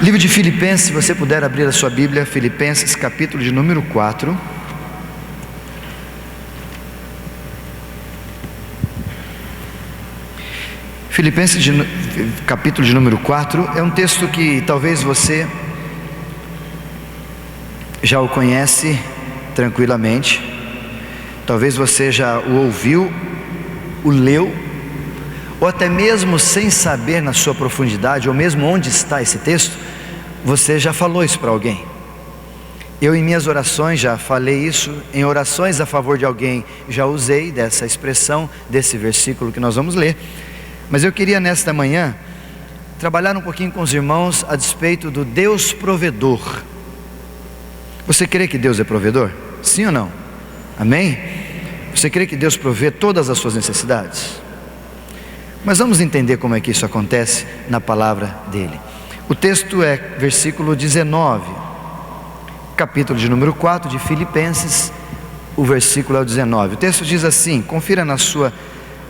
Livro de Filipenses, se você puder abrir a sua Bíblia, Filipenses capítulo de número 4. Filipenses capítulo de número 4 é um texto que talvez você já o conhece tranquilamente, talvez você já o ouviu, o leu, ou até mesmo sem saber na sua profundidade, ou mesmo onde está esse texto, você já falou isso para alguém. Eu em minhas orações já falei isso, em orações a favor de alguém já usei dessa expressão, desse versículo que nós vamos ler. Mas eu queria nesta manhã trabalhar um pouquinho com os irmãos a despeito do Deus provedor. Você crê que Deus é provedor? Sim ou não? Amém? Você crê que Deus provê todas as suas necessidades? Mas vamos entender como é que isso acontece na palavra dele. O texto é versículo 19, capítulo de número 4 de Filipenses, o versículo é o 19. O texto diz assim, confira na sua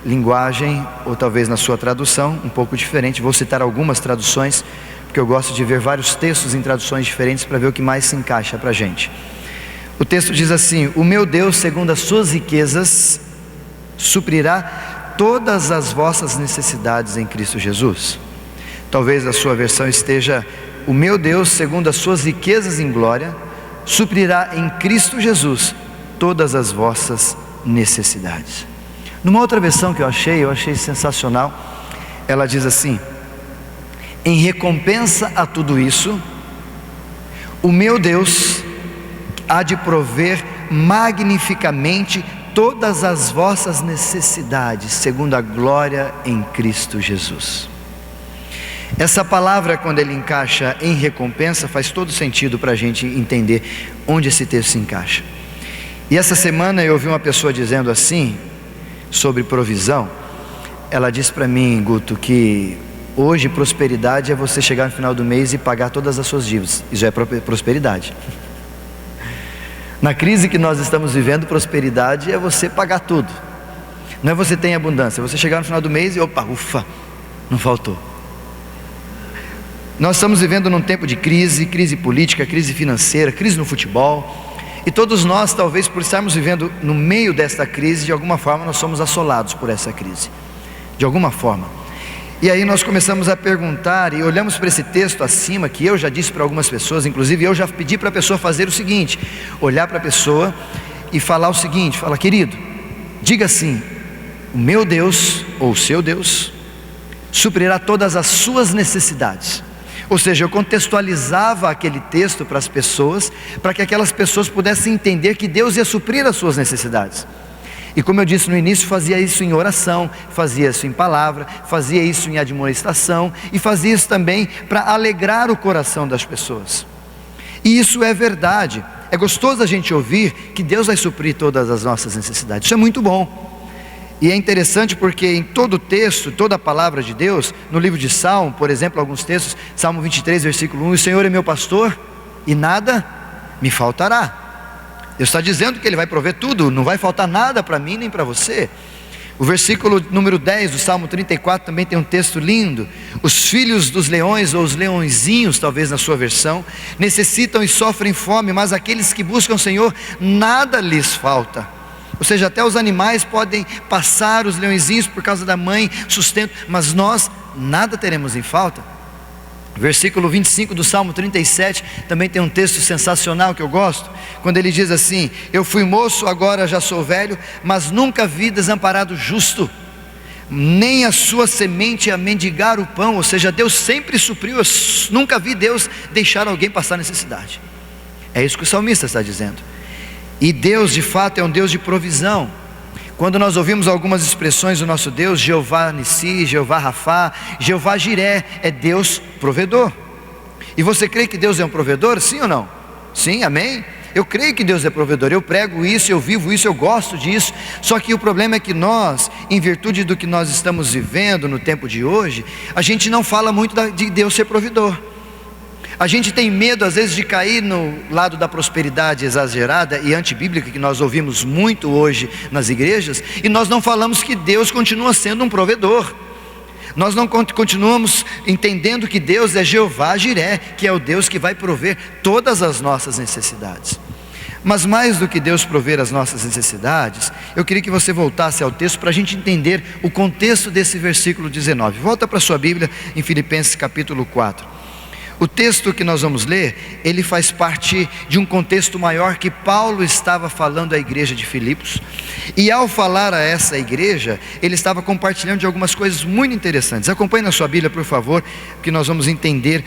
linguagem, ou talvez na sua tradução, um pouco diferente. Vou citar algumas traduções, porque eu gosto de ver vários textos em traduções diferentes para ver o que mais se encaixa para a gente. O texto diz assim: o meu Deus, segundo as suas riquezas, suprirá todas as vossas necessidades em Cristo Jesus. Talvez a sua versão esteja: o meu Deus, segundo as suas riquezas em glória, suprirá em Cristo Jesus todas as vossas necessidades. Numa outra versão que eu achei sensacional, ela diz assim: em recompensa a tudo isso, o meu Deus há de prover magnificamente todas as vossas necessidades, segundo a glória em Cristo Jesus. Essa palavra, quando ele encaixa em recompensa, faz todo sentido para a gente entender onde esse texto se encaixa. E essa semana eu ouvi uma pessoa dizendo assim, sobre provisão. Ela disse para mim, Guto, que hoje prosperidade é você chegar no final do mês e pagar todas as suas dívidas. Isso é prosperidade. Na crise que nós estamos vivendo, prosperidade é você pagar tudo. Não é você ter abundância, é você chegar no final do mês e ufa, não faltou. Nós estamos vivendo num tempo de crise política, crise financeira, crise no futebol. E todos nós, talvez por estarmos vivendo no meio desta crise, de alguma forma nós somos assolados por essa crise, de alguma forma. E aí nós começamos a perguntar e olhamos para esse texto acima, que eu já disse para algumas pessoas, inclusive eu já pedi para a pessoa fazer o seguinte, olhar para a pessoa e falar o seguinte, fala: querido, diga assim: o meu Deus, ou o seu Deus, suprirá todas as suas necessidades. Ou seja, eu contextualizava aquele texto para as pessoas, para que aquelas pessoas pudessem entender que Deus ia suprir as suas necessidades. E como eu disse no início, fazia isso em oração, fazia isso em palavra, fazia isso em admoestação, e fazia isso também para alegrar o coração das pessoas. E isso é verdade, é gostoso a gente ouvir que Deus vai suprir todas as nossas necessidades, isso é muito bom. E é interessante porque em todo o texto, toda a palavra de Deus, no livro de Salmo, por exemplo, alguns textos, Salmo 23, versículo 1, o Senhor é meu pastor e nada me faltará. Deus está dizendo que Ele vai prover tudo, não vai faltar nada para mim nem para você. O versículo número 10 do Salmo 34 também tem um texto lindo: os filhos dos leões, ou os leõezinhos, talvez na sua versão, necessitam e sofrem fome, mas aqueles que buscam o Senhor, nada lhes falta. Ou seja, até os animais podem passar, os leõezinhos, por causa da mãe, sustento, mas nós nada teremos em falta. Versículo 25 do Salmo 37, também tem um texto sensacional que eu gosto, quando ele diz assim: eu fui moço, agora já sou velho, mas nunca vi desamparado justo, nem a sua semente a mendigar o pão. Ou seja, Deus sempre supriu, eu nunca vi Deus deixar alguém passar necessidade. É isso que o salmista está dizendo. E Deus de fato é um Deus de provisão. Quando nós ouvimos algumas expressões do nosso Deus, Jeová Nissi, Jeová Rafá, Jeová Jiré, é Deus provedor. E você crê que Deus é um provedor? Sim ou não? Sim, amém? Eu creio que Deus é provedor, eu prego isso, eu vivo isso, eu gosto disso. Só que o problema é que nós, em virtude do que nós estamos vivendo no tempo de hoje, a gente não fala muito de Deus ser provedor. A gente tem medo às vezes de cair no lado da prosperidade exagerada e antibíblica, que nós ouvimos muito hoje nas igrejas, e nós não falamos que Deus continua sendo um provedor. Nós não continuamos entendendo que Deus é Jeová Jiré, que é o Deus que vai prover todas as nossas necessidades. Mas mais do que Deus prover as nossas necessidades, eu queria que você voltasse ao texto para a gente entender o contexto desse versículo 19. Volta para a sua Bíblia em Filipenses capítulo 4. O texto que nós vamos ler, ele faz parte de um contexto maior que Paulo estava falando à igreja de Filipos. E ao falar a essa igreja, ele estava compartilhando de algumas coisas muito interessantes. Acompanhe na sua Bíblia, por favor, que nós vamos entender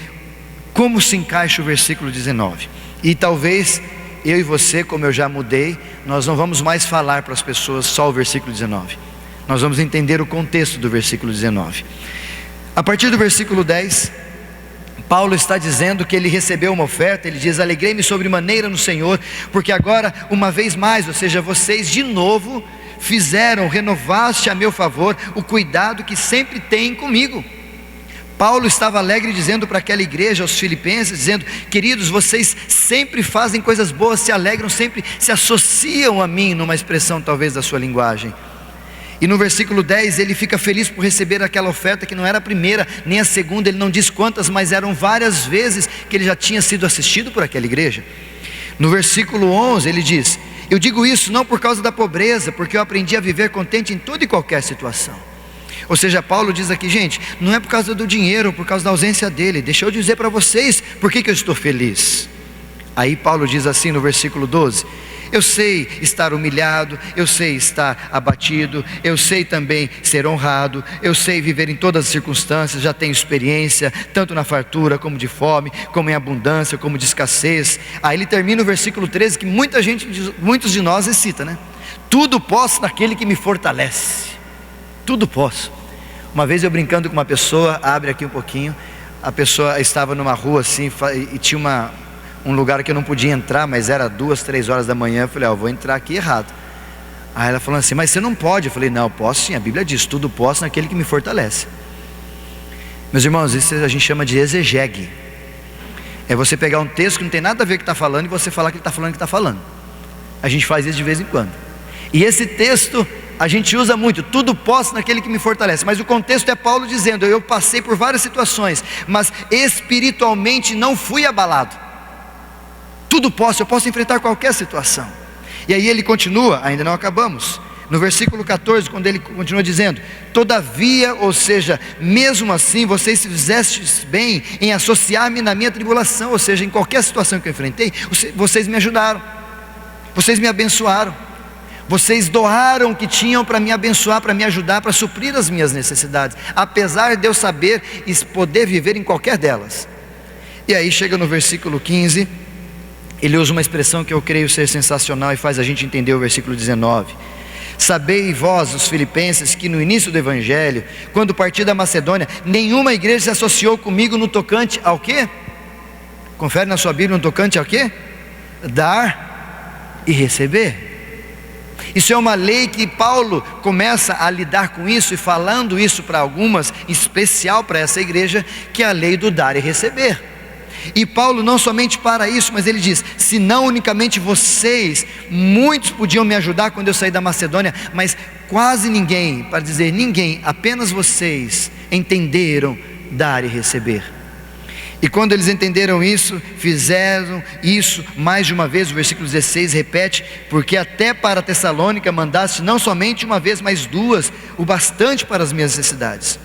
como se encaixa o versículo 19. E talvez eu e você, como eu já mudei, nós não vamos mais falar para as pessoas só o versículo 19. Nós vamos entender o contexto do versículo 19. A partir do versículo 10, Paulo está dizendo que ele recebeu uma oferta. Ele diz: alegrei-me sobremaneira no Senhor, porque agora uma vez mais, ou seja, vocês de novo renovaste a meu favor o cuidado que sempre têm comigo. Paulo estava alegre dizendo para aquela igreja, aos filipenses, dizendo: queridos, vocês sempre fazem coisas boas, se alegram, sempre se associam a mim, numa expressão talvez da sua linguagem. E no versículo 10 ele fica feliz por receber aquela oferta que não era a primeira, nem a segunda, ele não diz quantas, mas eram várias vezes que ele já tinha sido assistido por aquela igreja. No versículo 11 ele diz: eu digo isso não por causa da pobreza, porque eu aprendi a viver contente em toda e qualquer situação. Ou seja, Paulo diz aqui: gente, não é por causa do dinheiro, por causa da ausência dele. Deixa eu dizer para vocês por que eu estou feliz. Aí Paulo diz assim no versículo 12: eu sei estar humilhado, eu sei estar abatido, eu sei também ser honrado, eu sei viver em todas as circunstâncias, já tenho experiência, tanto na fartura como de fome, como em abundância, como de escassez. Aí ele termina o versículo 13, que muitos de nós recita, né? Tudo posso naquele que me fortalece. Tudo posso. Uma vez eu brincando com uma pessoa, abre aqui um pouquinho, a pessoa estava numa rua assim, e tinha um lugar que eu não podia entrar, mas era 2, 3 horas da manhã. Eu falei: eu vou entrar aqui errado. Aí ela falou assim: mas você não pode. Eu falei: não, eu posso sim, a Bíblia diz: tudo posso naquele que me fortalece. Meus irmãos, isso a gente chama de exegegue. É você pegar um texto que não tem nada a ver com o que está falando e você falar que ele está falando o que está falando. A gente faz isso de vez em quando. E esse texto a gente usa muito: tudo posso naquele que me fortalece. Mas o contexto é Paulo dizendo: eu passei por várias situações, mas espiritualmente não fui abalado. Tudo posso, eu posso enfrentar qualquer situação. E aí ele continua, ainda não acabamos, no versículo 14, quando ele continua dizendo: todavia, ou seja, mesmo assim, vocês se fizestes bem em associar-me na minha tribulação. Ou seja, em qualquer situação que eu enfrentei, vocês me ajudaram, vocês me abençoaram, vocês doaram o que tinham para me abençoar, para me ajudar, para suprir as minhas necessidades, apesar de eu saber e poder viver em qualquer delas. E aí chega no versículo 15, ele usa uma expressão que eu creio ser sensacional e faz a gente entender o versículo 19: sabei vós, os filipenses, que no início do evangelho, quando parti da Macedônia, nenhuma igreja se associou comigo no tocante ao quê? Confere na sua Bíblia, no tocante ao quê? Dar e receber. Isso é uma lei que Paulo começa a lidar com isso e falando isso para algumas, em especial para essa igreja, que é a lei do dar e receber. E Paulo não somente para isso, mas ele diz: se não unicamente vocês, muitos podiam me ajudar quando eu saí da Macedônia, mas quase ninguém, para dizer ninguém, apenas vocês entenderam dar e receber. E quando eles entenderam isso, fizeram isso mais de uma vez. O versículo 16 repete: porque até para Tessalônica mandaste não somente uma vez, mas 2, o bastante para as minhas necessidades.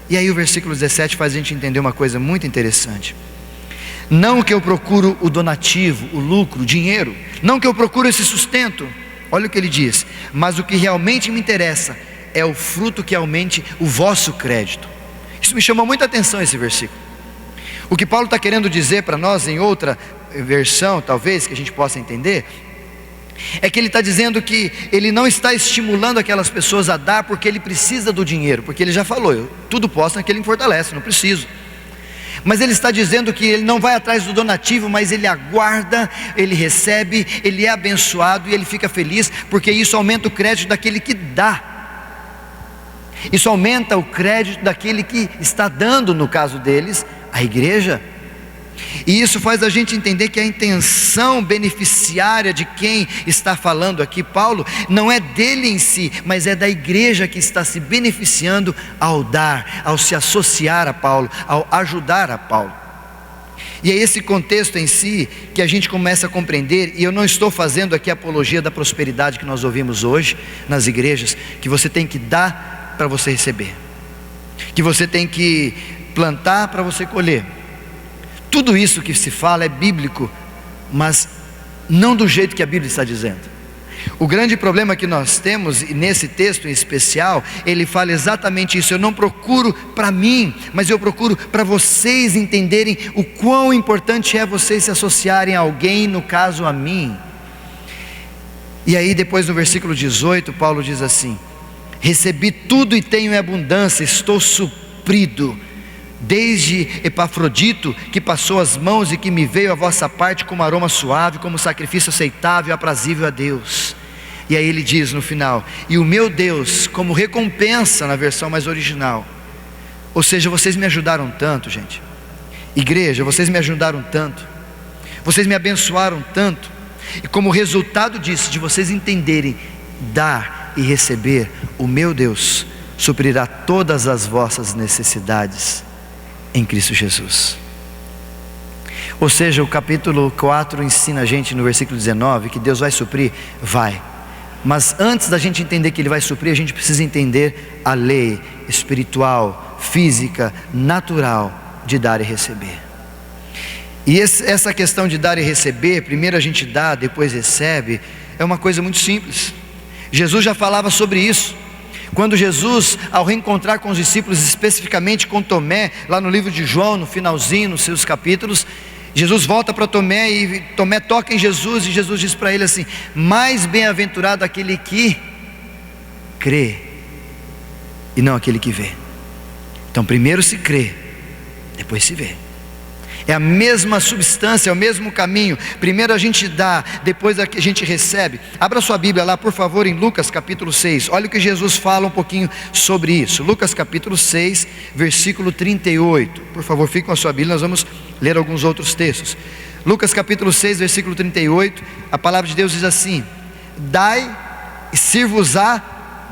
E aí o versículo 17 faz a gente entender uma coisa muito interessante. Não que eu procuro o donativo, o lucro, o dinheiro, não que eu procuro esse sustento. Olha o que ele diz: mas o que realmente me interessa é o fruto que aumente o vosso crédito. Isso me chamou muita atenção, esse versículo. O que Paulo está querendo dizer para nós, em outra versão talvez que a gente possa entender, é que ele está dizendo que ele não está estimulando aquelas pessoas a dar porque ele precisa do dinheiro, porque ele já falou: eu tudo posso naquele que me fortalece, não preciso. Mas ele está dizendo que ele não vai atrás do donativo, mas ele aguarda, ele recebe, ele é abençoado e ele fica feliz, porque isso aumenta o crédito daquele que dá. Isso aumenta o crédito daquele que está dando, no caso deles, a igreja. E isso faz a gente entender que a intenção beneficiária de quem está falando aqui, Paulo, não é dele em si, mas é da igreja que está se beneficiando ao dar, ao se associar a Paulo, ao ajudar a Paulo. E é esse contexto em si que a gente começa a compreender, e eu não estou fazendo aqui a apologia da prosperidade que nós ouvimos hoje nas igrejas, que você tem que dar para você receber, que você tem que plantar para você colher. Tudo isso que se fala é bíblico, mas não do jeito que a Bíblia está dizendo. O grande problema que nós temos, e nesse texto em especial, ele fala exatamente isso. Eu não procuro para mim, mas eu procuro para vocês entenderem o quão importante é vocês se associarem a alguém, no caso a mim. E aí depois no versículo 18, Paulo diz assim: recebi tudo e tenho em abundância, estou suprido, desde Epafrodito, que passou as mãos e que me veio à vossa parte como aroma suave, como sacrifício aceitável e aprazível a Deus. E aí ele diz no final: e o meu Deus, como recompensa, na versão mais original. Ou seja, vocês me ajudaram tanto, gente. Igreja, vocês me ajudaram tanto, vocês me abençoaram tanto, e como resultado disso, de vocês entenderem dar e receber, o meu Deus suprirá todas as vossas necessidades em Cristo Jesus. Ou seja, o capítulo 4 ensina a gente no versículo 19 que Deus vai suprir, vai. Mas antes da gente entender que Ele vai suprir, a gente precisa entender a lei espiritual, física, natural de dar e receber. E essa questão de dar e receber, primeiro a gente dá, depois recebe, é uma coisa muito simples. Jesus já falava sobre isso. Quando Jesus, ao reencontrar com os discípulos, especificamente com Tomé, lá no livro de João, no finalzinho, nos seus capítulos, Jesus volta para Tomé e Tomé toca em Jesus, e Jesus diz para ele assim: mais bem-aventurado aquele que crê e não aquele que vê. Então primeiro se crê, depois se vê. É a mesma substância, é o mesmo caminho. Primeiro a gente dá, depois a gente recebe. Abra sua Bíblia lá, por favor, em Lucas capítulo 6. Olha o que Jesus fala um pouquinho sobre isso. Lucas capítulo 6, versículo 38. Por favor, fique com a sua Bíblia, nós vamos ler alguns outros textos. Lucas capítulo 6, versículo 38. A palavra de Deus diz assim: dai e ser-vos-á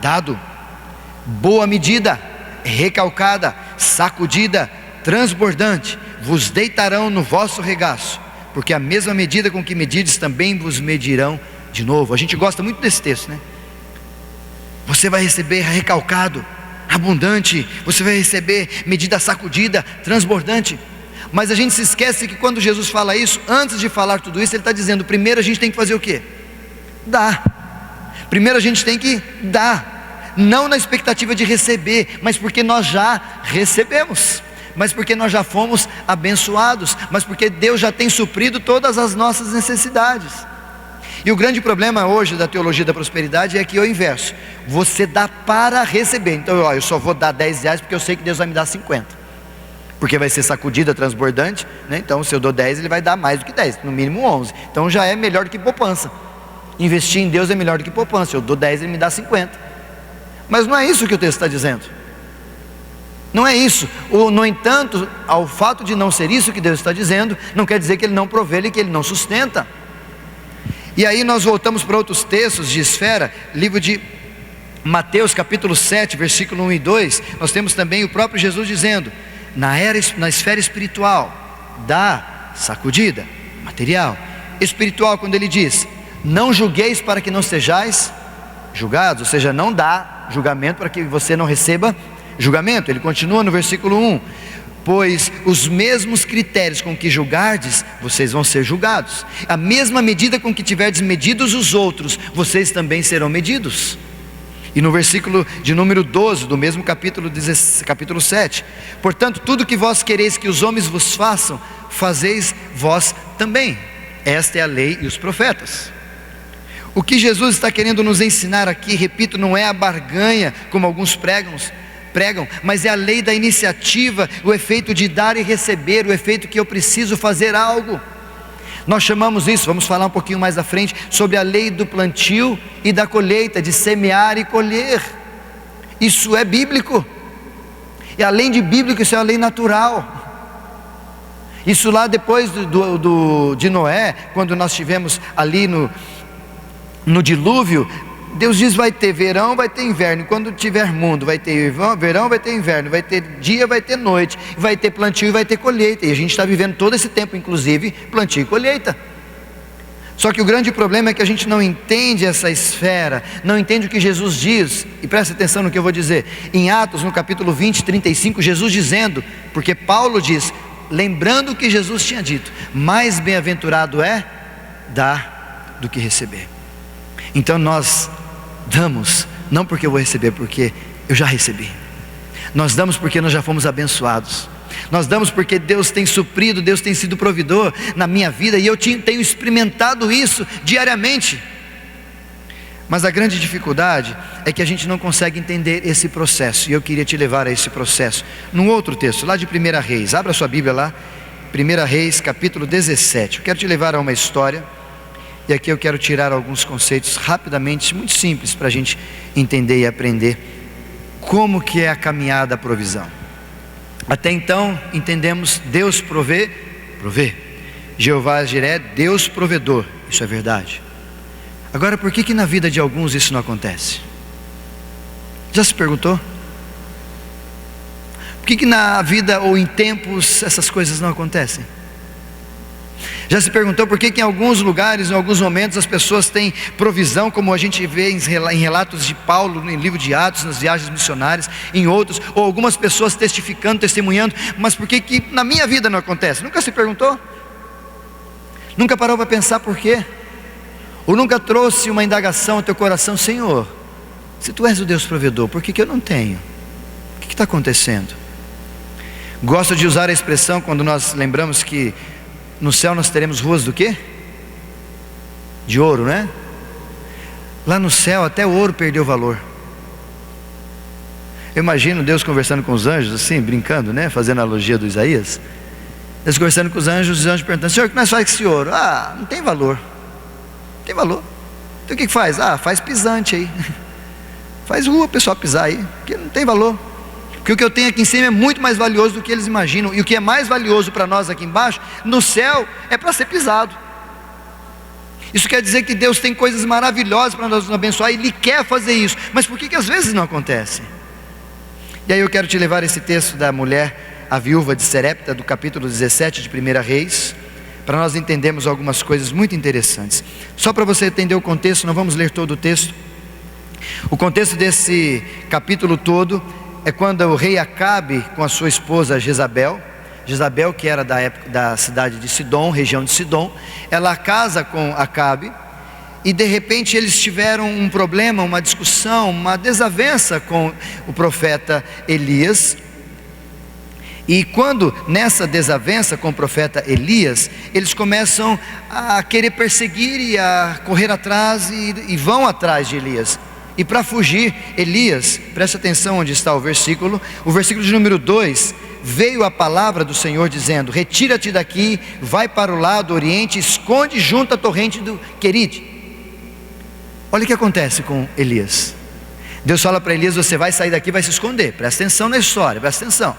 dado, boa medida, recalcada, sacudida, transbordante, vos deitarão no vosso regaço, porque a mesma medida com que medides também vos medirão de novo. A gente gosta muito desse texto, né? Você vai receber recalcado, abundante, você vai receber medida sacudida, transbordante. Mas a gente se esquece que quando Jesus fala isso, antes de falar tudo isso, Ele está dizendo: primeiro a gente tem que fazer o quê? Dar. Primeiro a gente tem que dar, não na expectativa de receber, mas porque nós já recebemos, mas porque nós já fomos abençoados, mas porque Deus já tem suprido todas as nossas necessidades. E o grande problema hoje da teologia da prosperidade é que é o inverso: você dá para receber. Então eu só vou dar R$10 porque eu sei que Deus vai me dar 50, porque vai ser sacudida, transbordante, né? Então se eu dou 10, Ele vai dar mais do que 10, no mínimo 11. Então já é melhor do que poupança. Investir em Deus é melhor do que poupança. Eu dou 10, Ele me dá 50. Mas não é isso que o texto está dizendo. Não é isso. No entanto, ao fato de não ser isso que Deus está dizendo, não quer dizer que Ele não provê e que Ele não sustenta. E aí nós voltamos para outros textos de esfera. Livro de Mateus capítulo 7, versículo 1 e 2, nós temos também o próprio Jesus dizendo: na esfera espiritual, dá sacudida, material. Espiritual, quando Ele diz: não julgueis para que não sejais julgados, ou seja, não dá julgamento para que você não receba julgamento. Ele continua no versículo 1: pois os mesmos critérios com que julgardes, vocês vão ser julgados. A mesma medida com que tiverdes medidos os outros, vocês também serão medidos. E no versículo de número 12, do mesmo capítulo 7: portanto, tudo que vós quereis que os homens vos façam, fazeis vós também. Esta é a lei e os profetas. O que Jesus está querendo nos ensinar aqui, repito, não é a barganha, como alguns pregam, mas é a lei da iniciativa, o efeito de dar e receber, o efeito que eu preciso fazer algo. Nós chamamos isso, vamos falar um pouquinho mais à frente, sobre a lei do plantio e da colheita, de semear e colher. Isso é bíblico, e além de bíblico, isso é a lei natural. Isso lá depois de Noé, quando nós estivemos ali no dilúvio, Deus diz: vai ter verão, vai ter inverno. E quando tiver mundo, vai ter verão, vai ter inverno, vai ter dia, vai ter noite, vai ter plantio e vai ter colheita. E a gente está vivendo todo esse tempo, inclusive plantio e colheita. Só que o grande problema é que a gente não entende essa esfera, não entende o que Jesus diz. E presta atenção no que eu vou dizer. Em Atos, no capítulo 20, 35, Jesus dizendo, porque Paulo diz, lembrando o que Jesus tinha dito: mais bem-aventurado é dar do que receber. Então nós damos, não porque eu vou receber, porque eu já recebi. Nós damos porque nós já fomos abençoados. Nós damos porque Deus tem suprido, Deus tem sido provedor na minha vida, e eu tenho experimentado isso diariamente. Mas a grande dificuldade é que a gente não consegue entender esse processo, e eu queria te levar a esse processo num outro texto, lá de 1 Reis. Abra sua Bíblia lá, 1 Reis capítulo 17. Eu quero te levar a uma história, e aqui eu quero tirar alguns conceitos rapidamente, muito simples, para a gente entender e aprender como que é a caminhada da provisão. Até então entendemos: Deus provê. Jeová Jiré, Deus provedor, isso é verdade. Agora, por que na vida de alguns isso não acontece? Já se perguntou? Por que na vida ou em tempos essas coisas não acontecem? Já se perguntou por que em alguns lugares, em alguns momentos, as pessoas têm provisão, como a gente vê em relatos de Paulo, no livro de Atos, nas viagens missionárias, em outros, ou algumas pessoas testificando, testemunhando, mas por que na minha vida não acontece? Nunca se perguntou? Nunca parou para pensar por quê? Ou nunca trouxe uma indagação ao teu coração: Senhor, se Tu és o Deus provedor, por que eu não tenho? O que está acontecendo? Gosto de usar a expressão quando nós lembramos que no céu nós teremos ruas do quê? De ouro, né? Lá no céu até o ouro perdeu valor. Eu imagino Deus conversando com os anjos assim, brincando, né? Fazendo a analogia do Isaías. Deus conversando com os anjos perguntando: Senhor, o que nós fazemos com esse ouro? Ah, não tem valor. Não tem valor. Então o que faz? Ah, faz pisante aí. Faz rua o pessoal pisar aí, porque não tem valor. Porque o que eu tenho aqui em cima é muito mais valioso do que eles imaginam. E o que é mais valioso para nós aqui embaixo, no céu, é para ser pisado. Isso quer dizer que Deus tem coisas maravilhosas para nos abençoar, e Ele quer fazer isso. Mas por que às vezes não acontece? E aí eu quero te levar esse texto da mulher, a viúva de Serepta, do capítulo 17 de 1 Reis, para nós entendermos algumas coisas muito interessantes. Só para você entender o contexto, não vamos ler todo o texto. O contexto desse capítulo todo é quando o rei Acabe, com a sua esposa Jezabel, que era da época da cidade de Sidom, região de Sidom, ela casa com Acabe, e de repente eles tiveram um problema, uma discussão, uma desavença com o profeta Elias. E quando nessa desavença com o profeta Elias, eles começam a querer perseguir e a correr atrás, e vão atrás de Elias. E para fugir, Elias, preste atenção onde está o versículo de número 2, veio a palavra do Senhor dizendo: retira-te daqui, vai para o lado oriente, esconde junto à torrente do Querite. Olha o que acontece com Elias. Deus fala para Elias: você vai sair daqui, vai se esconder. Presta atenção na história, presta atenção.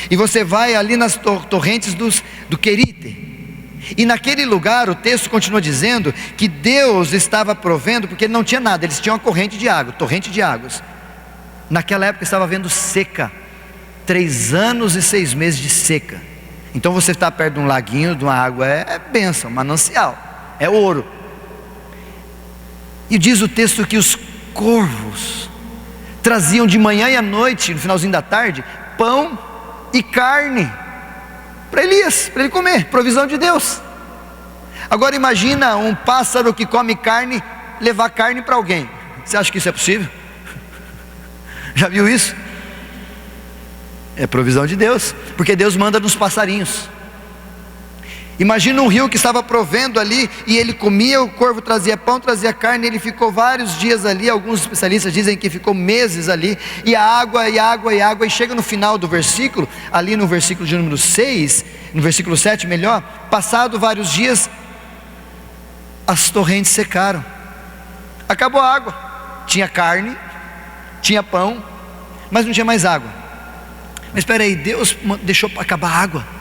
E você vai ali nas torrentes do Querite. E naquele lugar, o texto continua dizendo que Deus estava provendo, porque ele não tinha nada, eles tinham uma corrente de água, torrente de águas. Naquela época estava havendo seca, 3 anos e 6 meses de seca. Então você está perto de um laguinho, de uma água, é bênção, manancial, é ouro. E diz o texto que os corvos traziam de manhã e à noite, no finalzinho da tarde, pão e carne para Elias, para ele comer, provisão de Deus. Agora imagina um pássaro que come carne levar carne para alguém. Você acha que isso é possível? Já viu isso? É provisão de Deus, porque Deus manda nos passarinhos. Imagina um rio que estava provendo ali, e ele comia, o corvo trazia pão, trazia carne, ele ficou vários dias ali, alguns especialistas dizem que ficou meses ali, e água, e chega no final do versículo, ali no versículo de número 6, no versículo 7 melhor, passado vários dias, as torrentes secaram, acabou a água, tinha carne, tinha pão, mas não tinha mais água. Mas espera aí, Deus deixou para acabar a água?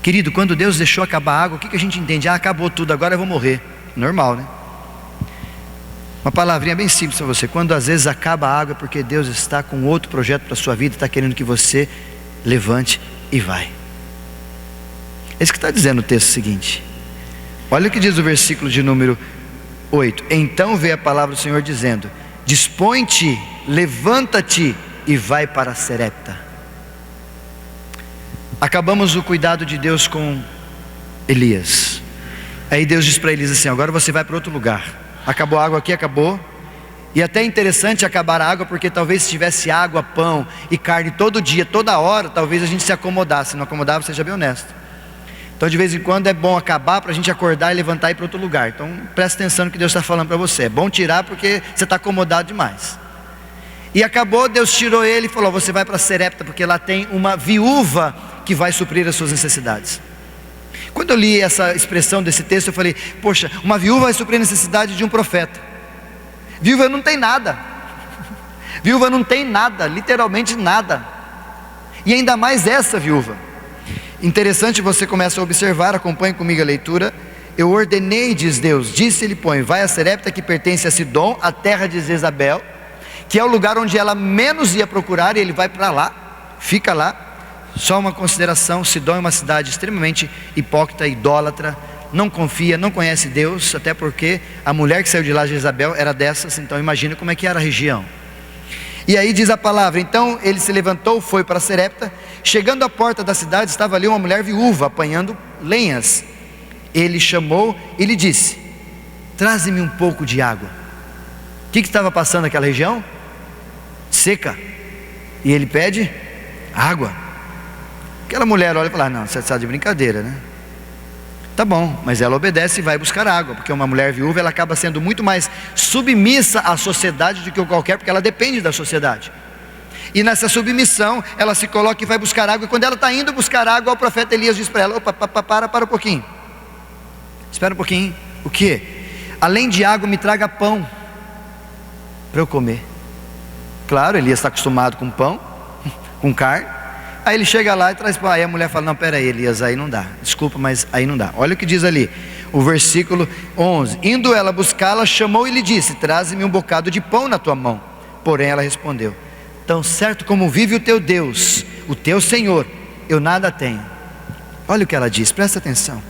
Querido, quando Deus deixou acabar a água, o que a gente entende? Acabou tudo, agora eu vou morrer. Normal, né? Uma palavrinha bem simples para você. Quando às vezes acaba a água, é porque Deus está com outro projeto para a sua vida, está querendo que você levante e vai. É isso que está dizendo o texto seguinte. Olha o que diz o versículo de número 8. Então veio a palavra do Senhor dizendo: dispõe-te, levanta-te e vai para Serepta. Acabamos o cuidado de Deus com Elias. Aí Deus diz para Elias assim: agora você vai para outro lugar. Acabou a água aqui, acabou. E até é interessante acabar a água, porque talvez se tivesse água, pão e carne todo dia, toda hora, talvez a gente se acomodasse. Se não acomodava, seja bem honesto. Então de vez em quando é bom acabar para a gente acordar e levantar e ir para outro lugar. Então presta atenção no que Deus está falando para você. É bom tirar porque você está acomodado demais. E acabou, Deus tirou ele e falou: você vai para Serepta, porque lá tem uma viúva que vai suprir as suas necessidades. Quando eu li essa expressão desse texto, eu falei: poxa, uma viúva vai suprir a necessidade de um profeta. Viúva não tem nada. Viúva não tem nada, literalmente nada. E ainda mais essa viúva. Interessante, você começa a observar, acompanhe comigo a leitura. Eu ordenei, diz Deus, disse-lhe, põe, vai a Serepta, que pertence a Sidom, a terra de Jezabel, que é o lugar onde ela menos ia procurar, e ele vai para lá, fica lá. Só uma consideração: Sidom é uma cidade extremamente hipócrita, idólatra, não confia, não conhece Deus, até porque a mulher que saiu de lá, Jezabel, era dessas. Então imagina como é que era a região. E aí diz a palavra: então ele se levantou, foi para Serepta. Chegando à porta da cidade, estava ali uma mulher viúva, apanhando lenhas. Ele chamou e lhe disse: traze-me um pouco de água. O que estava passando naquela região? Seca. E ele pede água. Aquela mulher olha e fala: não, você está de brincadeira, né? Tá bom, mas ela obedece e vai buscar água, porque uma mulher viúva, ela acaba sendo muito mais submissa à sociedade do que qualquer, porque ela depende da sociedade. E nessa submissão, ela se coloca e vai buscar água. E quando ela está indo buscar água, o profeta Elias diz para ela: opa, para um pouquinho. Espera um pouquinho. O que? Além de água, me traga pão para eu comer. Claro, Elias está acostumado com pão, com carne. Aí ele chega lá e traz pão. Aí a mulher fala: não, pera aí, Elias, aí não dá. Desculpa, mas aí não dá. Olha o que diz ali, o versículo 11. Indo ela buscá-la, chamou e lhe disse: traze-me um bocado de pão na tua mão. Porém ela respondeu: tão certo como vive o teu Deus, o teu Senhor, eu nada tenho. Olha o que ela diz, presta atenção.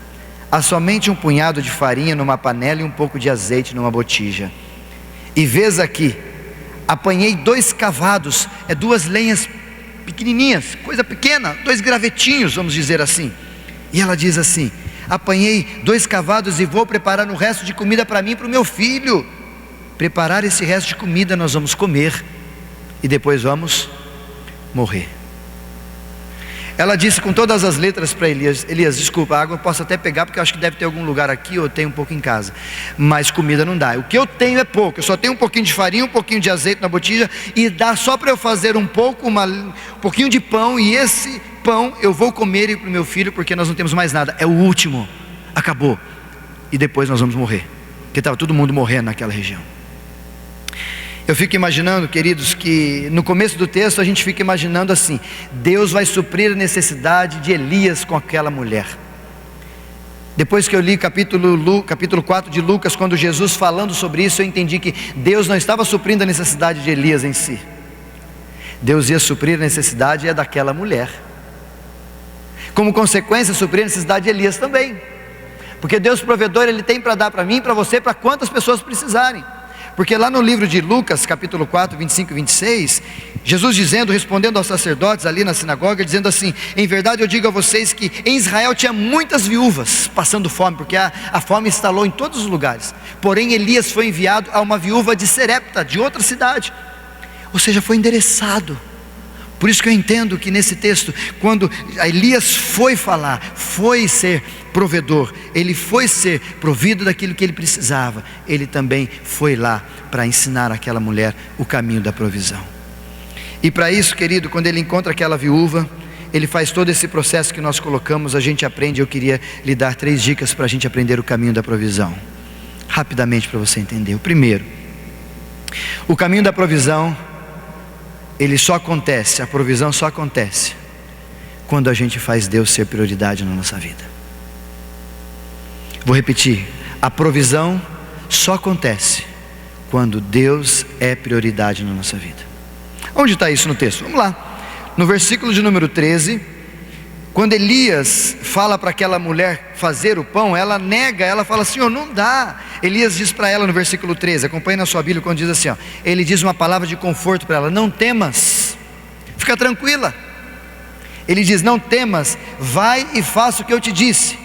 Há somente um punhado de farinha numa panela e um pouco de azeite numa botija. E vês aqui, apanhei 2 cavados, 2 lenhas pequenininhas, coisa pequena, 2 gravetinhos, vamos dizer assim. E ela diz assim: apanhei 2 cavados e vou preparar o resto de comida para mim e para o meu filho. Preparar esse resto de comida, nós vamos comer e depois vamos morrer. Ela disse com todas as letras para Elias: Elias, desculpa, a água eu posso até pegar, porque eu acho que deve ter algum lugar aqui, ou eu tenho um pouco em casa, mas comida não dá. O que eu tenho é pouco, eu só tenho um pouquinho de farinha, um pouquinho de azeite na botija, e dá só para eu fazer um pouquinho de pão, e esse pão eu vou comer e para o meu filho, porque nós não temos mais nada, é o último, acabou, e depois nós vamos morrer, porque estava todo mundo morrendo naquela região. Eu fico imaginando, queridos, que no começo do texto a gente fica imaginando assim: Deus vai suprir a necessidade de Elias com aquela mulher. Depois que eu li capítulo 4 de Lucas, quando Jesus falando sobre isso, eu entendi que Deus não estava suprindo a necessidade de Elias em si. Deus ia suprir a necessidade daquela mulher. Como consequência, suprir a necessidade de Elias também. Porque Deus provedor, Ele tem para dar para mim, para você, para quantas pessoas precisarem. Porque lá no livro de Lucas, capítulo 4, 25 e 26, Jesus dizendo, respondendo aos sacerdotes ali na sinagoga, dizendo assim: em verdade eu digo a vocês que em Israel tinha muitas viúvas passando fome, porque a fome instalou em todos os lugares. Porém Elias foi enviado a uma viúva de Serepta, de outra cidade. Ou seja, foi endereçado. Por isso que eu entendo que nesse texto, quando Elias foi falar, foi ser provedor, ele foi ser provido daquilo que ele precisava, ele também foi lá para ensinar aquela mulher o caminho da provisão. E para isso, querido, quando ele encontra aquela viúva, ele faz todo esse processo que nós colocamos, a gente aprende. Eu queria lhe dar 3 dicas para a gente aprender o caminho da provisão, rapidamente, para você entender. O primeiro, o caminho da provisão, ele só acontece, a provisão só acontece quando a gente faz Deus ser prioridade na nossa vida. Vou repetir, a provisão só acontece quando Deus é prioridade na nossa vida. Onde está isso no texto? Vamos lá, no versículo de número 13, quando Elias fala para aquela mulher fazer o pão, ela nega, ela fala: Senhor, não dá. Elias diz para ela no versículo 13, acompanhe na sua Bíblia quando diz assim, ele diz uma palavra de conforto para ela: não temas, fica tranquila. Ele diz: não temas, vai e faça o que eu te disse.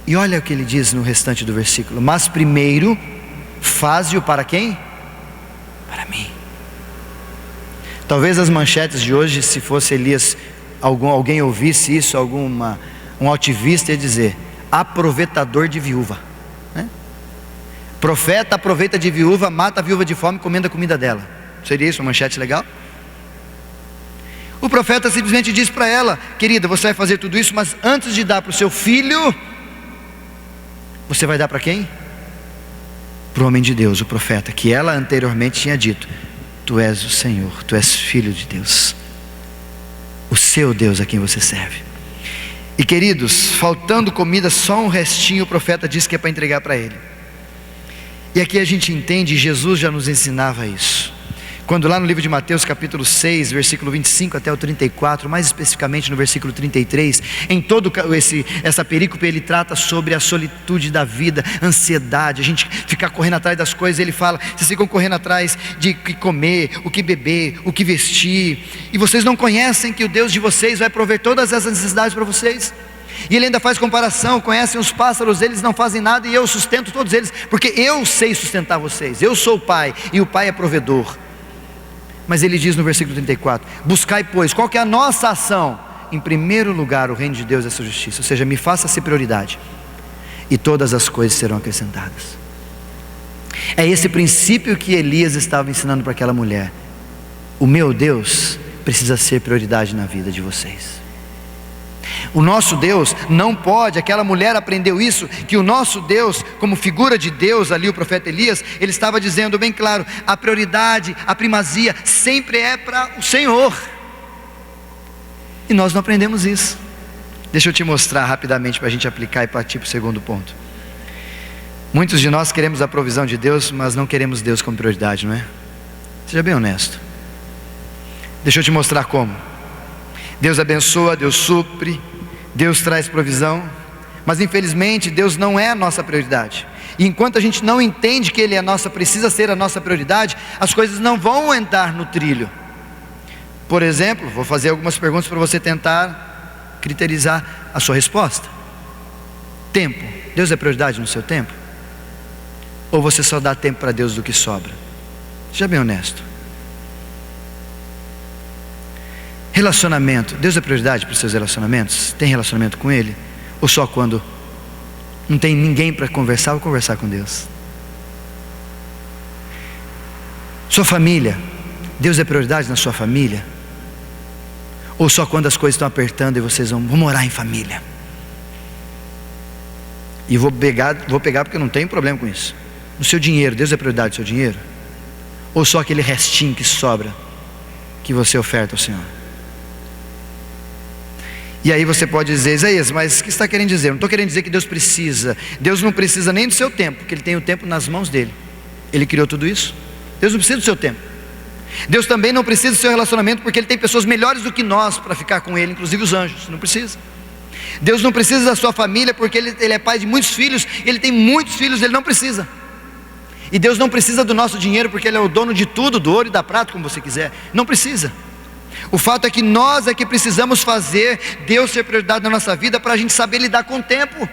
E olha o que ele diz no restante do versículo: mas primeiro faze-o para quem? Para mim. Talvez as manchetes de hoje, se fosse Elias, alguém ouvisse isso, um ativista ia dizer: aproveitador de viúva, né? Profeta aproveita de viúva, mata a viúva de fome, comendo a comida dela. Seria isso uma manchete legal? O profeta simplesmente diz para ela: querida, você vai fazer tudo isso, mas antes de dar para o seu filho, você vai dar para quem? Para o homem de Deus, o profeta, que ela anteriormente tinha dito: tu és o Senhor, tu és filho de Deus, o seu Deus a quem você serve. E queridos, faltando comida, só um restinho, o profeta diz que é para entregar para ele. E aqui a gente entende, Jesus já nos ensinava isso, quando lá no livro de Mateus capítulo 6, versículo 25 até o 34, mais especificamente no versículo 33, em todo essa perícope ele trata sobre a solitude da vida, ansiedade, a gente ficar correndo atrás das coisas. Ele fala: vocês ficam correndo atrás de o que comer, o que beber, o que vestir, e vocês não conhecem que o Deus de vocês vai prover todas essas necessidades para vocês. E ele ainda faz comparação: conhecem os pássaros, eles não fazem nada e eu sustento todos eles, porque eu sei sustentar vocês, eu sou o Pai e o Pai é provedor. Mas ele diz no versículo 34: buscai pois, qual que é a nossa ação? Em primeiro lugar o reino de Deus e a sua justiça, ou seja, me faça ser prioridade, e todas as coisas serão acrescentadas. É esse princípio que Elias estava ensinando para aquela mulher: o meu Deus precisa ser prioridade na vida de vocês. O nosso Deus não pode, aquela mulher aprendeu isso, que o nosso Deus, como figura de Deus ali, o profeta Elias, ele estava dizendo bem claro: a prioridade, a primazia sempre é para o Senhor. E nós não aprendemos isso. Deixa eu te mostrar rapidamente para a gente aplicar e partir para o segundo ponto. Muitos de nós queremos a provisão de Deus, mas não queremos Deus como prioridade, não é? Seja bem honesto. Deixa eu te mostrar como. Deus abençoa, Deus supre, Deus traz provisão, mas infelizmente Deus não é a nossa prioridade. E enquanto a gente não entende que Ele é precisa ser a nossa prioridade, as coisas não vão entrar no trilho. Por exemplo, vou fazer algumas perguntas para você tentar criterizar a sua resposta. Tempo, Deus é prioridade no seu tempo? Ou você só dá tempo para Deus do que sobra? Seja bem honesto. Relacionamento, Deus é prioridade para os seus relacionamentos? Tem relacionamento com Ele? Ou só quando não tem ninguém para conversar, ou conversar com Deus? Sua família, Deus é prioridade na sua família? Ou só quando as coisas estão apertando e vocês vão morar em família? E vou pegar porque eu não tenho problema com isso. No seu dinheiro, Deus é prioridade no seu dinheiro? Ou só aquele restinho que sobra, que você oferta ao Senhor? E aí você pode dizer: Isaías, mas o que você está querendo dizer? Eu não estou querendo dizer que Deus precisa. Deus não precisa nem do seu tempo, porque Ele tem o tempo nas mãos dEle. Ele criou tudo isso. Deus não precisa do seu tempo. Deus também não precisa do seu relacionamento, porque Ele tem pessoas melhores do que nós para ficar com Ele, inclusive os anjos. Não precisa. Deus não precisa da sua família, porque Ele é pai de muitos filhos. Ele tem muitos filhos, Ele não precisa. E Deus não precisa do nosso dinheiro, porque Ele é o dono de tudo, do ouro e da prata, como você quiser. Não precisa. O fato é que nós é que precisamos fazer Deus ser prioridade na nossa vida, para a gente saber lidar com o tempo.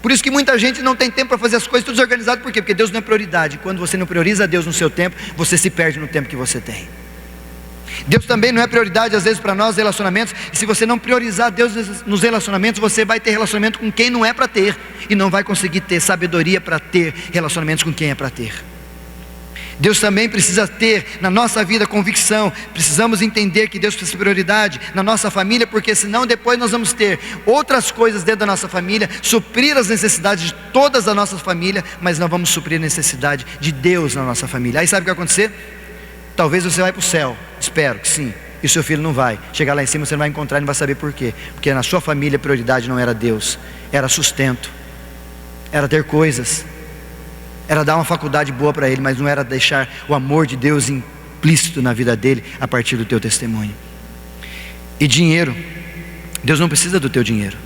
Por isso que muita gente não tem tempo para fazer as coisas tudo desorganizado. Por quê? Porque Deus não é prioridade. Quando você não prioriza Deus no seu tempo, você se perde no tempo que você tem. Deus também não é prioridade às vezes para nós, relacionamentos. E se você não priorizar Deus nos relacionamentos, você vai ter relacionamento com quem não é para ter, e não vai conseguir ter sabedoria para ter relacionamentos com quem é para ter. Deus também precisa ter na nossa vida convicção. Precisamos entender que Deus precisa de prioridade na nossa família, porque senão depois nós vamos ter outras coisas dentro da nossa família, suprir as necessidades de todas a nossa família, mas não vamos suprir a necessidade de Deus na nossa família. Aí sabe o que vai acontecer? Talvez você vai para o céu, espero que sim, e o seu filho não vai. Chegar lá em cima você não vai encontrar e não vai saber por quê. Porque na sua família a prioridade não era Deus, era sustento, era ter coisas, era dar uma faculdade boa para ele, mas não era deixar o amor de Deus implícito na vida dele a partir do teu testemunho. E dinheiro, Deus não precisa do teu dinheiro.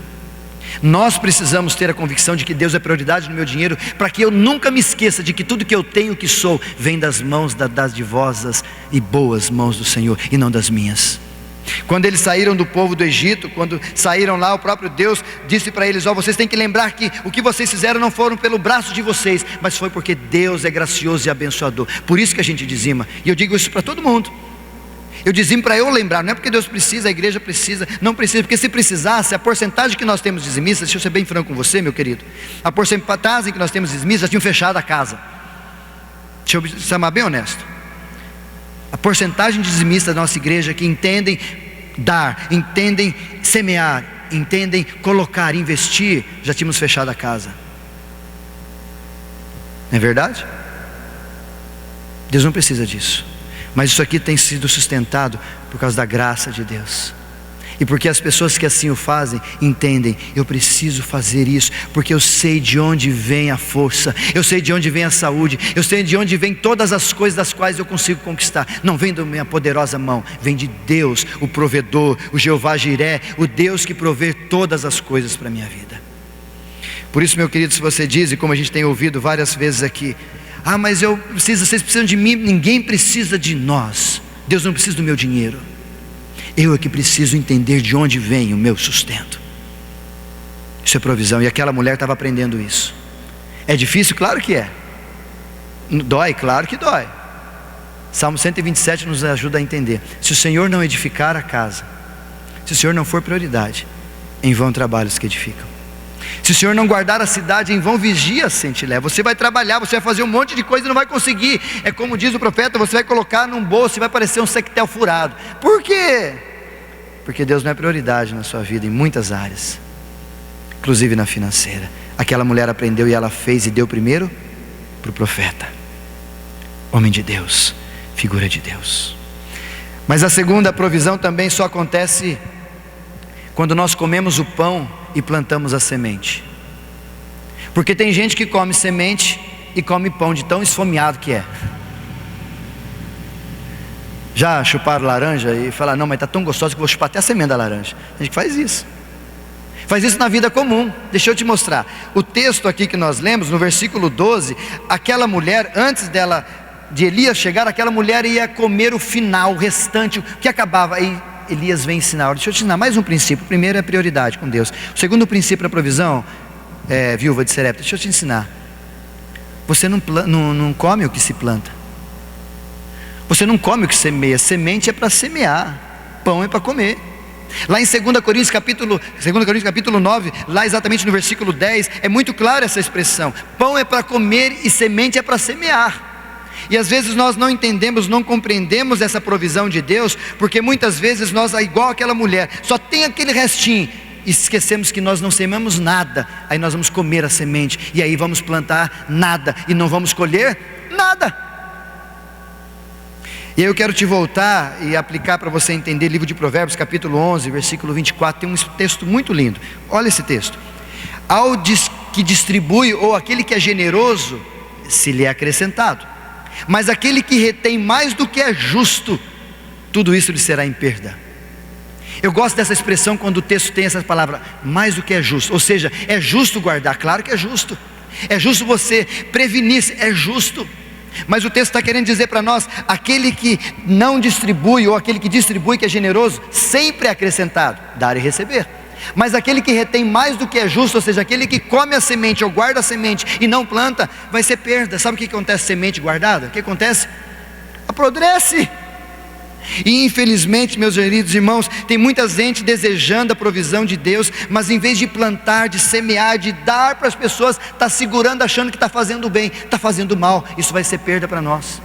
Nós precisamos ter a convicção de que Deus é prioridade no meu dinheiro, para que eu nunca me esqueça de que tudo que eu tenho, que sou, vem das mãos das dadivosas e boas mãos do Senhor, e não das minhas. Quando eles saíram do povo do Egito, quando saíram lá, o próprio Deus disse para eles: vocês têm que lembrar que o que vocês fizeram não foram pelo braço de vocês, mas foi porque Deus é gracioso e abençoador. Por isso que a gente dizima, e eu digo isso para todo mundo. Eu dizimo para eu lembrar, não é porque Deus precisa, a igreja precisa, não precisa, porque se precisasse, a porcentagem que nós temos de dizimistas, deixa eu ser bem franco com você, meu querido, a porcentagem que nós temos de dizimistas, já tinham fechado a casa. Deixa eu ser bem honesto. A porcentagem de dizimistas da nossa igreja que entendem dar, entendem semear, entendem colocar, investir, já tínhamos fechado a casa. Não é verdade? Deus não precisa disso. Mas isso aqui tem sido sustentado por causa da graça de Deus. E porque as pessoas que assim o fazem, entendem, eu preciso fazer isso, porque eu sei de onde vem a força, eu sei de onde vem a saúde, eu sei de onde vem todas as coisas das quais eu consigo conquistar. Não vem da minha poderosa mão, vem de Deus, o provedor, o Jeová Jiré, o Deus que provê todas as coisas para a minha vida. Por isso, meu querido, se você diz, e como a gente tem ouvido várias vezes aqui: mas vocês precisam de mim. Ninguém precisa de nós. Deus não precisa do meu dinheiro. Eu é que preciso entender de onde vem o meu sustento. Isso é provisão, e aquela mulher estava aprendendo isso. É difícil? Claro que é. Dói? Claro que dói. Salmo 127 nos ajuda a entender: se o Senhor não edificar a casa, se o Senhor não for prioridade, em vão trabalhos que edificam. Se o Senhor não guardar a cidade, em vão vigia a sentinela. Você vai trabalhar, você vai fazer um monte de coisa e não vai conseguir. É como diz o profeta: você vai colocar num bolso e vai parecer um sectel furado. Por quê? Porque Deus não é prioridade na sua vida em muitas áreas, inclusive na financeira. Aquela mulher aprendeu e ela fez, e deu primeiro para o profeta, homem de Deus, figura de Deus. Mas a segunda provisão também só acontece quando nós comemos o pão e plantamos a semente. Porque tem gente que come semente e come pão de tão esfomeado que é. Já chuparam laranja e falaram: não, mas está tão gostoso que vou chupar até a semente da laranja. A gente faz isso. Faz isso na vida comum. Deixa eu te mostrar. O texto aqui que nós lemos, no versículo 12, aquela mulher, antes de Elias chegar, aquela mulher ia comer o final, o restante, o que acabava. Aí Elias vem ensinar: deixa eu te ensinar mais um princípio. O primeiro é a prioridade com Deus. O segundo princípio da provisão, viúva de Serepta, deixa eu te ensinar: você não come o que se planta, você não come o que semeia. Semente é para semear, pão é para comer. Lá em 2 Coríntios capítulo 9, lá exatamente no versículo 10, é muito claro essa expressão: pão é para comer e semente é para semear. E às vezes nós não entendemos, não compreendemos essa provisão de Deus, porque muitas vezes nós, igual aquela mulher, só tem aquele restinho, e esquecemos que nós não semamos nada. Aí nós vamos comer a semente, e aí vamos plantar nada, e não vamos colher nada. E aí eu quero te voltar e aplicar para você entender, livro de Provérbios capítulo 11, versículo 24, tem um texto muito lindo. Olha esse texto: ao que distribui, ou aquele que é generoso, se lhe é acrescentado, mas aquele que retém mais do que é justo, tudo isso lhe será em perda. Eu gosto dessa expressão quando o texto tem essa palavra, mais do que é justo. Ou seja, é justo guardar, claro que é justo. É justo você prevenir-se, é justo. Mas o texto está querendo dizer para nós: aquele que não distribui, ou aquele que distribui, que é generoso, sempre é acrescentado, dar e receber. Mas aquele que retém mais do que é justo, ou seja, aquele que come a semente ou guarda a semente e não planta, vai ser perda. Sabe o que acontece com semente guardada? O que acontece? Apodrece. E infelizmente, meus queridos irmãos, tem muita gente desejando a provisão de Deus, mas em vez de plantar, de semear, de dar para as pessoas, está segurando, achando que está fazendo bem, está fazendo mal. Isso vai ser perda para nós.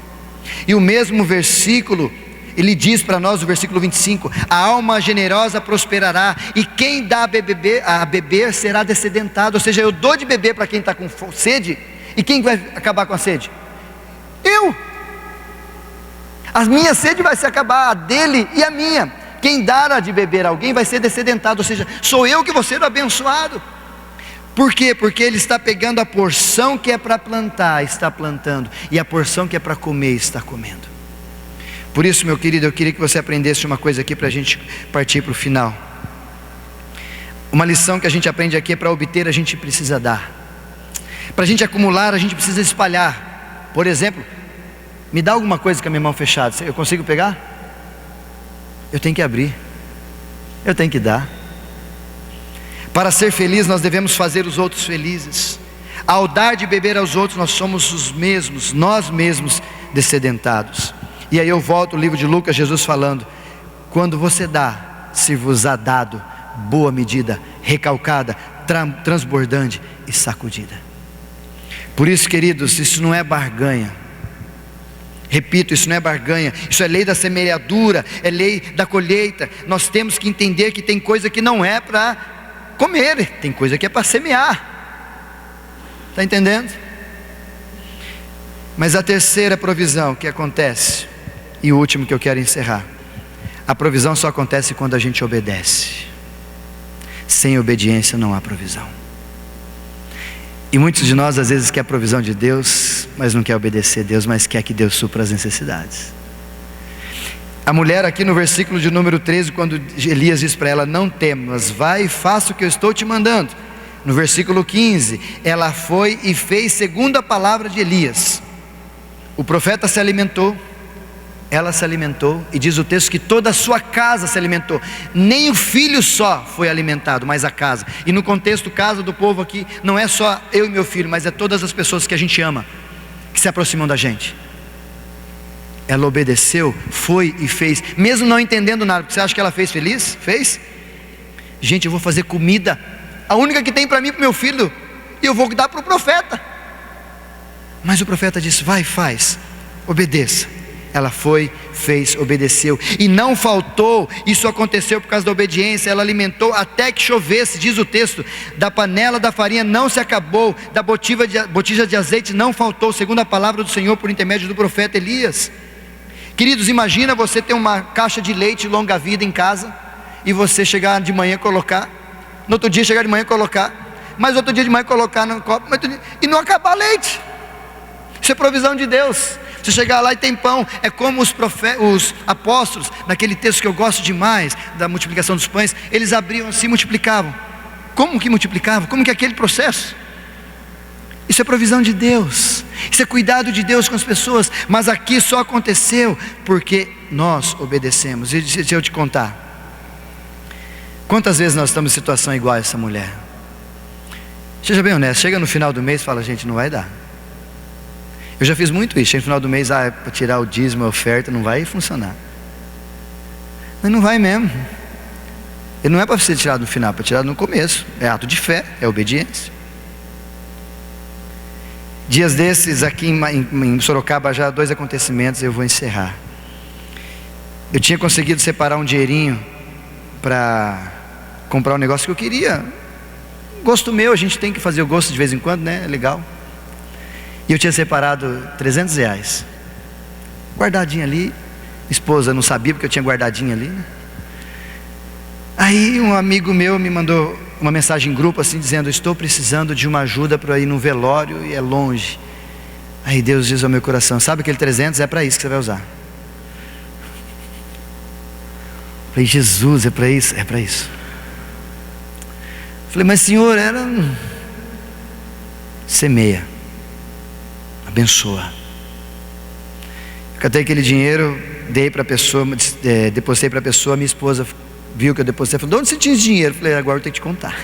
E o mesmo versículo, ele diz para nós, no versículo 25: a alma generosa prosperará, e quem dá a beber será descedentado. Ou seja, eu dou de beber para quem está com sede, e quem vai acabar com a sede? Eu. A minha sede vai se acabar, a dele e a minha. Quem dar de beber a alguém vai ser descedentado, ou seja, sou eu que vou ser o abençoado. Por quê? Porque ele está pegando a porção que é para plantar, está plantando, e a porção que é para comer, está comendo. Por isso, meu querido, eu queria que você aprendesse uma coisa aqui para a gente partir para o final. Uma lição que a gente aprende aqui é: para obter a gente precisa dar, para a gente acumular a gente precisa espalhar. Por exemplo, me dá alguma coisa com a minha mão fechada, eu consigo pegar? Eu tenho que abrir, eu tenho que dar. Para ser feliz nós devemos fazer os outros felizes. Ao dar de beber aos outros nós somos os mesmos, nós mesmos descedentados. E aí eu volto ao livro de Lucas, Jesus falando: quando você dá, se vos há dado boa medida, recalcada, transbordante e sacudida. Por isso, queridos, isso não é barganha. Repito, isso não é barganha, isso é lei da semeadura, é lei da colheita. Nós temos que entender que tem coisa que não é para comer, tem coisa que é para semear. Está entendendo? Mas a terceira provisão que acontece, e o último que eu quero encerrar, a provisão só acontece quando a gente obedece. Sem obediência não há provisão. E muitos de nós às vezes quer a provisão de Deus, mas não quer obedecer a Deus, mas quer que Deus supra as necessidades. A mulher aqui no versículo de número 13, quando Elias diz para ela: não temas, vai e faça o que eu estou te mandando. No versículo 15, ela foi e fez segundo a palavra de Elias. O profeta se alimentou, ela se alimentou, e diz o texto que toda a sua casa se alimentou. Nem o filho só foi alimentado, mas a casa. E no contexto casa do povo aqui, não é só eu e meu filho, mas é todas as pessoas que a gente ama, que se aproximam da gente. Ela obedeceu, foi e fez, mesmo não entendendo nada. Porque você acha que ela fez feliz? Fez? Gente, eu vou fazer comida, a única que tem para mim e para o meu filho, e eu vou dar para o profeta. Mas o profeta disse: vai e faz, obedeça. Ela foi, fez, obedeceu, e não faltou. Isso aconteceu por causa da obediência. Ela alimentou até que chovesse, diz o texto. Da panela da farinha não se acabou, da botija de azeite não faltou, segundo a palavra do Senhor por intermédio do profeta Elias. Queridos, imagina você ter uma caixa de leite longa vida em casa, e você chegar de manhã e colocar, no outro dia chegar de manhã e colocar, mas outro dia de manhã colocar no copo, e não acabar leite. Isso é provisão de Deus. Você chegar lá e tem pão. É como os apóstolos, naquele texto que eu gosto demais, da multiplicação dos pães, eles abriam assim e multiplicavam. Como que multiplicavam? Como que é aquele processo? Isso é provisão de Deus, isso é cuidado de Deus com as pessoas. Mas aqui só aconteceu porque nós obedecemos. E se eu te contar, quantas vezes nós estamos em situação igual a essa mulher? Seja bem honesto, chega no final do mês e fala: gente, não vai dar. Eu já fiz muito isso. Chega no final do mês, é para tirar o dízimo, a oferta, não vai funcionar. Mas não vai mesmo. Ele não é para ser tirado no final, é para tirar no começo. É ato de fé, é obediência. Dias desses, aqui em Sorocaba, já há 2 acontecimentos, eu vou encerrar. Eu tinha conseguido separar um dinheirinho para comprar um negócio que eu queria. Gosto meu, a gente tem que fazer o gosto de vez em quando, né? É legal. E eu tinha separado R$300, guardadinho ali. Esposa não sabia porque eu tinha guardadinho ali, né? Aí um amigo meu me mandou uma mensagem em grupo assim, dizendo: estou precisando de uma ajuda para ir no velório e é longe. Aí Deus diz ao meu coração: sabe aquele 300? É para isso que você vai usar. Falei: Jesus, é para isso? É para isso. Falei: mas Senhor, era... semeia, abençoa. Catei aquele dinheiro, dei para a pessoa, depositei para a pessoa. Minha esposa viu que eu depositei, falou: de onde você tinha esse dinheiro? Falei: agora eu tenho que te contar.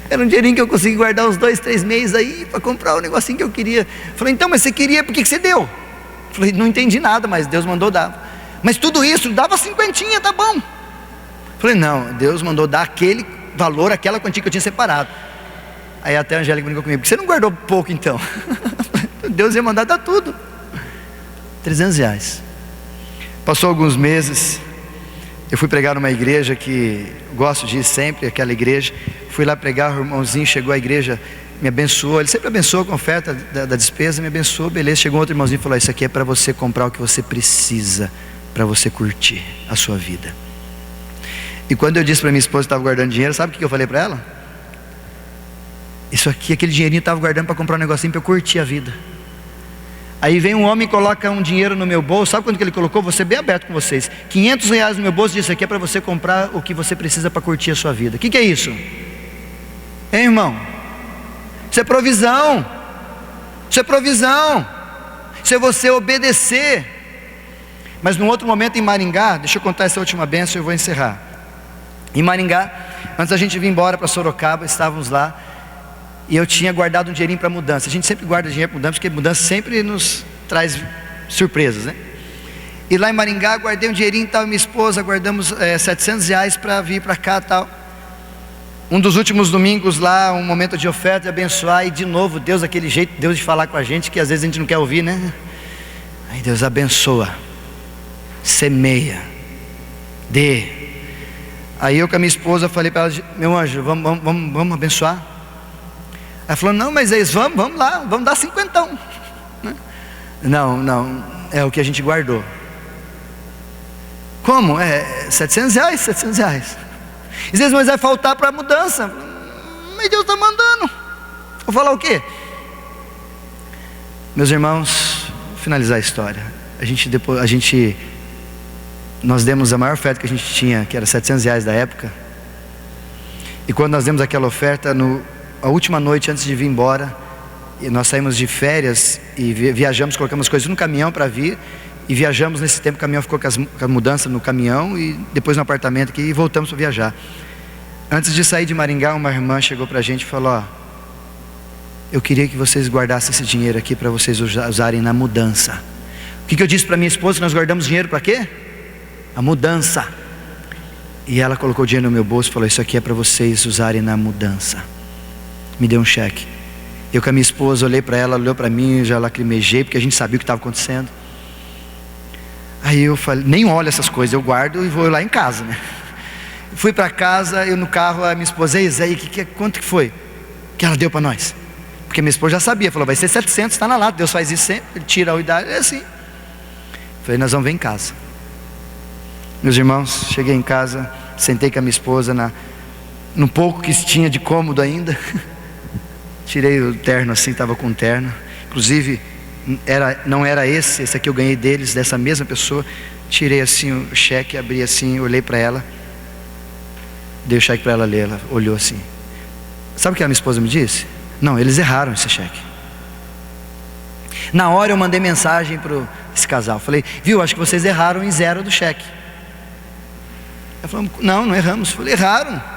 Era um dinheirinho que eu consegui guardar uns 2, 3 meses aí, para comprar o negocinho que eu queria. Falei: então, mas você queria, por que você deu? Falei: não entendi nada, mas Deus mandou dar. Mas tudo isso, dava 50, tá bom. Falei: não, Deus mandou dar aquele valor, aquela quantia que eu tinha separado. Aí até a Angélica brincou comigo: por que você não guardou pouco então? Deus ia mandar dar tudo. R$300. Passou alguns meses, Eu fui pregar numa igreja que gosto de ir sempre, aquela igreja. Fui lá pregar, o irmãozinho chegou à igreja, me abençoou. Ele sempre abençoa com a oferta da despesa, me abençoou, beleza. Chegou outro irmãozinho e falou: isso aqui é para você comprar o que você precisa, para você curtir a sua vida. E quando eu disse para minha esposa que estava guardando dinheiro, sabe o que eu falei para ela? Isso aqui, aquele dinheirinho eu estava guardando para comprar um negocinho para eu curtir a vida. Aí vem um homem e coloca um dinheiro no meu bolso. Sabe quanto que ele colocou? Vou ser bem aberto com vocês: R$500 no meu bolso. Disse: aqui é para você comprar o que você precisa para curtir a sua vida. O que é isso? Hein, irmão? Isso é provisão. Isso é provisão. Isso é você obedecer. Mas num outro momento em Maringá, deixa eu contar essa última bênção e eu vou encerrar. Em Maringá, antes da gente vir embora para Sorocaba, estávamos lá. E eu tinha guardado um dinheirinho para mudança. A gente sempre guarda dinheiro para mudança, porque mudança sempre nos traz surpresas, né? E lá em Maringá, guardei um dinheirinho e tal, minha esposa, guardamos R$700 para vir para cá e tal. Um dos últimos domingos lá, um momento de oferta e abençoar. E de novo, Deus, aquele jeito, Deus de falar com a gente, que às vezes a gente não quer ouvir, né? Aí Deus abençoa, semeia, dê. Aí eu com a minha esposa falei para ela: meu anjo, vamos abençoar? Ela falou: não, mas eles vamos lá, vamos dar 50. Não, é o que a gente guardou. Como? R$700. E às mas vai faltar para a mudança. Mas Deus está mandando. Vou falar o quê? Meus irmãos, vou finalizar a história. Nós demos a maior oferta que a gente tinha, que era R$700 da época. E quando nós demos aquela oferta, a última noite antes de vir embora, e nós saímos de férias e viajamos, colocamos coisas no caminhão para vir, e viajamos nesse tempo. O caminhão ficou com a mudança no caminhão e depois no apartamento aqui, e voltamos para viajar. Antes de sair de Maringá, uma irmã chegou para a gente e falou: ó, eu queria que vocês guardassem esse dinheiro aqui para vocês usarem na mudança. O que eu disse para minha esposa? Que nós guardamos dinheiro para quê? A mudança. E ela colocou o dinheiro no meu bolso e falou: isso aqui é para vocês usarem na mudança. Me deu um cheque. Eu com a minha esposa olhei para ela, olhou para mim, já lacrimejei, porque a gente sabia o que estava acontecendo. Aí eu falei: nem olho essas coisas, eu guardo e vou lá em casa, né? Fui para casa, eu no carro, a minha esposa: ei Zé, quanto que foi que ela deu para nós? Porque minha esposa já sabia, falou: vai ser 700, está na lata, Deus faz isso sempre, Ele tira a idade, é assim. Falei: nós vamos ver em casa. Meus irmãos, cheguei em casa, sentei com a minha esposa no pouco que tinha de cômodo ainda. Tirei o terno assim, estava com um terno. Inclusive, não era esse aqui eu ganhei deles, dessa mesma pessoa. Tirei assim o cheque, abri assim, olhei para ela. Dei o cheque para ela ler, ela olhou assim. Sabe o que a minha esposa me disse? Não, eles erraram esse cheque. Na hora eu mandei mensagem para esse casal. Falei: viu, acho que vocês erraram em 0 do cheque. Ela falou: não erramos. Falei: erraram.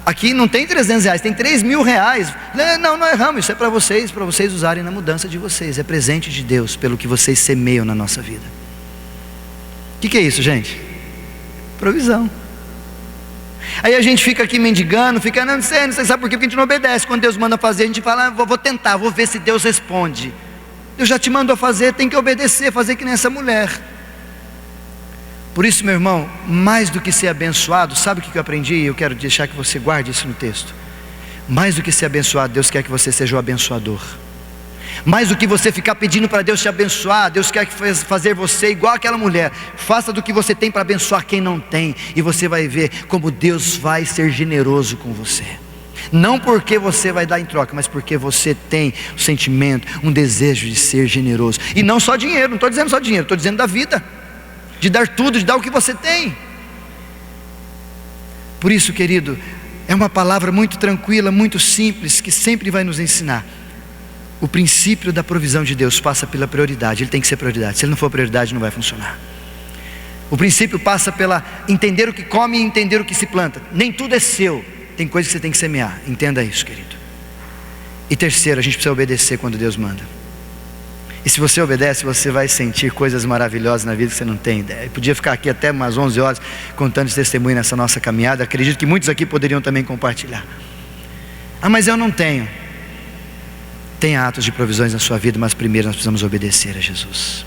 Aqui não tem R$300, tem R$3.000. Não erramos, isso é para vocês usarem na mudança de vocês. É presente de Deus, pelo que vocês semeiam na nossa vida. O que é isso, gente? Provisão. Aí a gente fica aqui mendigando, não sei, sabe por quê? Porque a gente não obedece. Quando Deus manda fazer, a gente fala: vou tentar, vou ver se Deus responde. Deus já te mandou fazer, tem que obedecer, fazer que nem essa mulher. Por isso, meu irmão, mais do que ser abençoado, sabe o que eu aprendi? E eu quero deixar que você guarde isso no texto. Mais do que ser abençoado, Deus quer que você seja o abençoador. Mais do que você ficar pedindo para Deus te abençoar, Deus quer fazer você igual aquela mulher. Faça do que você tem para abençoar quem não tem, e você vai ver como Deus vai ser generoso com você. Não porque você vai dar em troca, mas porque você tem o sentimento, um desejo de ser generoso. E não só dinheiro, não estou dizendo só dinheiro, estou dizendo da vida, de dar tudo, de dar o que você tem. Por isso, querido, é uma palavra muito tranquila, muito simples, que sempre vai nos ensinar. O princípio da provisão de Deus passa pela prioridade. Ele tem que ser prioridade. Se ele não for prioridade, não vai funcionar. O princípio passa pela entender o que come e entender o que se planta. Nem tudo é seu, tem coisas que você tem que semear. Entenda isso, querido. E terceiro, a gente precisa obedecer quando Deus manda. E se você obedece, você vai sentir coisas maravilhosas na vida que você não tem ideia. Eu podia ficar aqui até umas 11 horas contando esse testemunho nessa nossa caminhada. Acredito que muitos aqui poderiam também compartilhar. Ah, mas eu não tenho. Tem atos de provisões na sua vida, mas primeiro nós precisamos obedecer a Jesus.